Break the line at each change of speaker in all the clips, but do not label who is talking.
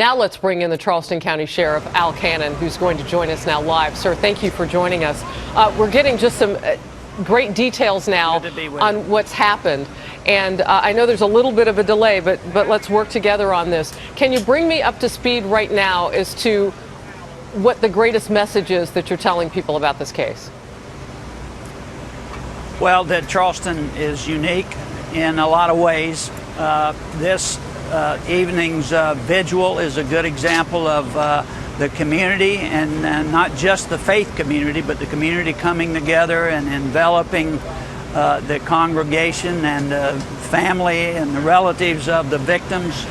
Now let's bring in the Charleston County Sheriff, Al Cannon, who's going to join us now live. Sir, thank you for joining us. We're getting just some great details now on what's happened. And I know there's a little bit of a delay, but let's work together on this. Can you bring me up to speed right now as to what the greatest message is that you're telling people about this case?
Well, that Charleston is unique in a lot of ways. This evening's vigil is a good example of the community, and not just the faith community, but the community coming together and enveloping the congregation and family and the relatives of the victims.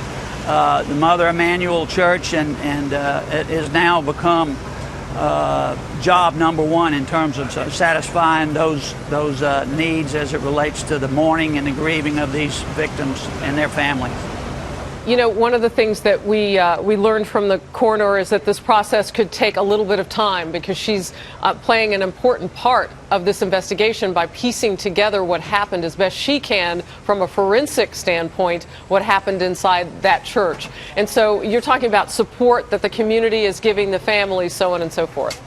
The Mother Emanuel Church, and it has now become job number one in terms of satisfying those needs as it relates to the mourning and the grieving of these victims and their families.
You know, one of the things that we learned from the coroner is that this process could take a little bit of time because she's playing an important part of this investigation by piecing together what happened as best she can from a forensic standpoint, what happened inside that church. And so you're talking about support that the community is giving the families, so on and so forth.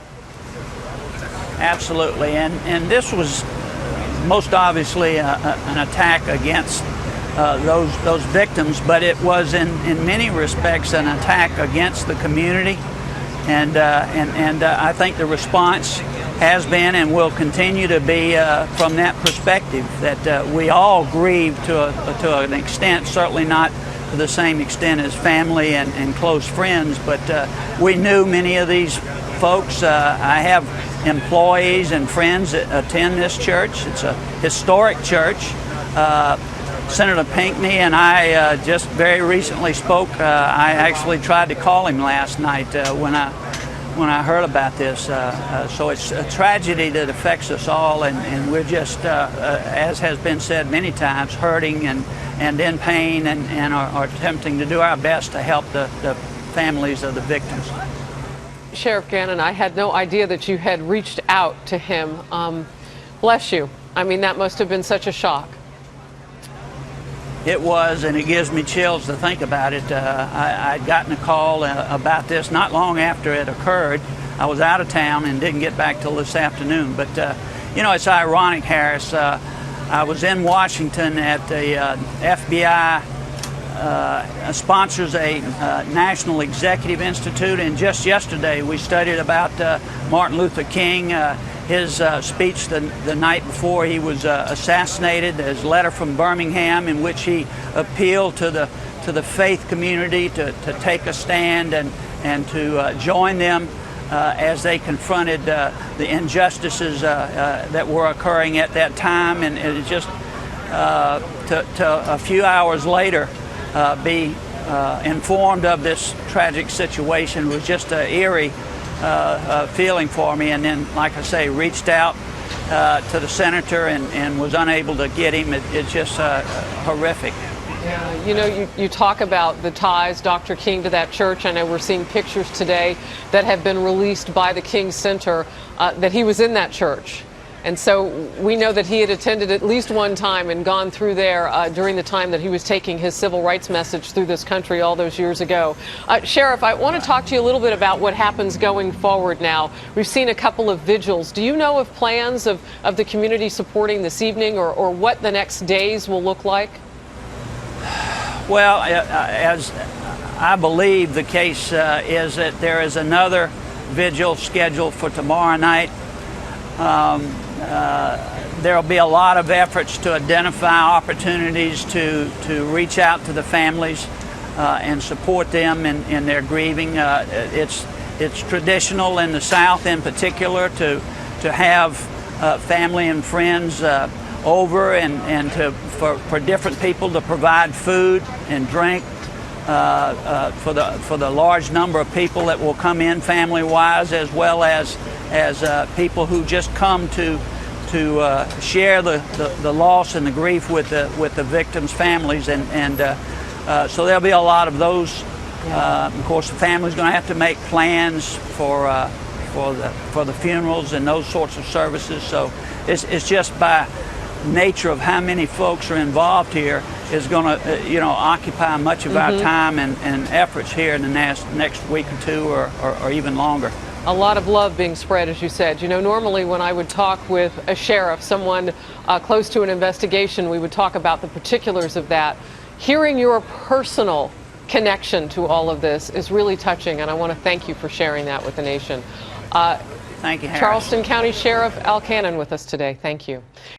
Absolutely, and this was most obviously an attack against those victims, but it was in many respects an attack against the community, and I think the response has been and will continue to be from that perspective, that we all grieve to an extent, certainly not to the same extent as family and close friends, but we knew many of these folks. I have employees and friends that attend this church. It's a historic church. Senator Pinckney and I just very recently spoke. I actually tried to call him last night when I heard about this. So it's a tragedy that affects us all, and we're just, as has been said many times, hurting and in pain, and are attempting to do our best to help the families of the victims.
Sheriff Gannon, I had no idea that you had reached out to him. Bless you. I mean, that must have been such a shock.
It was, and it gives me chills to think about it. I'd gotten a call about this not long after it occurred. I was out of town and didn't get back till this afternoon. But, you know, it's ironic, Harris. I was in Washington at the FBI sponsors a National Executive Institute, and just yesterday we studied about Martin Luther King, his speech the night before he was assassinated, his letter from Birmingham in which he appealed to the faith community to take a stand and to join them as they confronted the injustices that were occurring at that time. And it just to a few hours later be informed of this tragic situation was just an eerie feeling for me. And then, like I say, reached out to the senator and was unable to get him. It's just horrific.
Yeah, you know, you talk about the ties, Dr. King, to that church. I know we're seeing pictures today that have been released by the King Center that he was in that church. And so we know that he had attended at least one time and gone through there during the time that he was taking his civil rights message through this country all those years ago. Sheriff, I want to talk to you a little bit about what happens going forward now. We've seen a couple of vigils. Do you know of plans of the community supporting this evening, or what the next days will look like? Well,
as I believe the case is that there is another vigil scheduled for tomorrow night. There will be a lot of efforts to identify opportunities to reach out to the families and support them in their grieving. It's traditional in the South, in particular, to have family and friends over and for different people to provide food and drink for the large number of people that will come in family-wise, as well as people who just come to share the loss and the grief with the victims' families, and so there'll be a lot of those. Of course, the family's going to have to make plans for the funerals and those sorts of services. So it's just by nature of how many folks are involved here, is going to, occupy much of our time and efforts here in the next week or two, or even longer.
A lot of love being spread, as you said. Normally when I would talk with a sheriff, someone close to an investigation, we would talk about the particulars of that. Hearing your personal connection to all of this is really touching, and I want to thank you for sharing that with the nation.
Thank you, Harris.
Charleston County Sheriff Al Cannon with us today. Thank you.